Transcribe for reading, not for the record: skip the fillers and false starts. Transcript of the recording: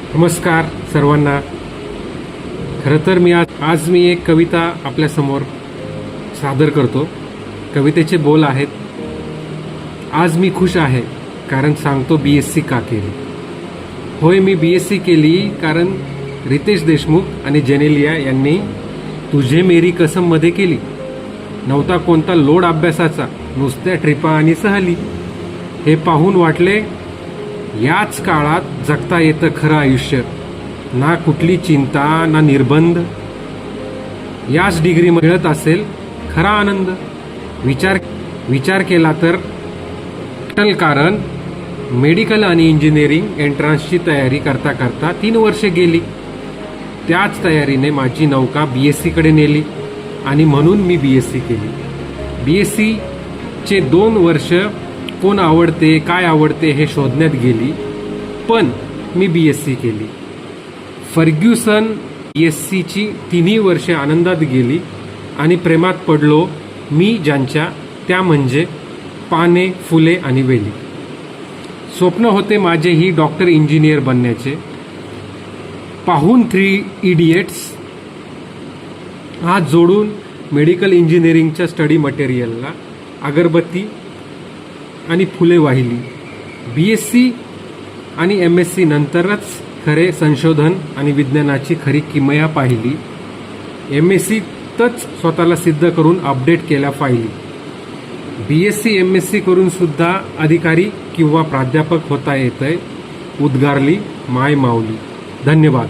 नमस्कार सर्वांना. खरं तर आज मी एक कविता आपल्यासमोर सादर करतो. कवितेचे बोल आहेत, आज मी खुश आहे कारण सांगतो BSc का केली. होय, मी BSc केली कारण रितेश देशमुख आणि जेनेलिया यांनी तुझे मेरी कसम मध्ये केली. नव्हता कोणता लोड अभ्यासाचा, नुसत्या ट्रिपा आणि सहली. हे पाहून वाटले याच काळात जगता येतं खरं आयुष्य. ना कुठली चिंता ना निर्बंध, याच डिग्री मिळत असेल खरा आनंद. विचार केला तर कारण मेडिकल आणि इंजिनिअरिंग एंट्रन्सची तयारी करता करता 3 वर्षे गेली. त्याच तयारीने माझी नौका BSc कडे नेली आणि म्हणून मी BSc केली. BSc चे 2 वर्ष कोण आवडते काय आवडते हे शोधण्यात गेली, पण मी BSc केली. फर्ग्युसन BSc ची 3 वर्षे आनंदात गेली आणि प्रेमात पडलो मी ज्यांच्या, त्या म्हणजे पाने, फुले आणि वेली. स्वप्न होते माझेही डॉक्टर इंजिनियर बनण्याचे. पाहून 3 इडियट्स हात जोडून मेडिकल इंजिनिअरिंगच्या स्टडी मटेरियलला अगरबत्ती आणि फुले वाहिली. BSc आणि MSc नंतरच खरे संशोधन आणि विज्ञानाची खरी किमया पाहिली. MSc तच स्वतःला सिद्ध करून अपडेट केल्या फायली. BSc MSc करून सुद्धा अधिकारी किंवा प्राध्यापक होता येतंय, उद्गारली माय माऊली. धन्यवाद.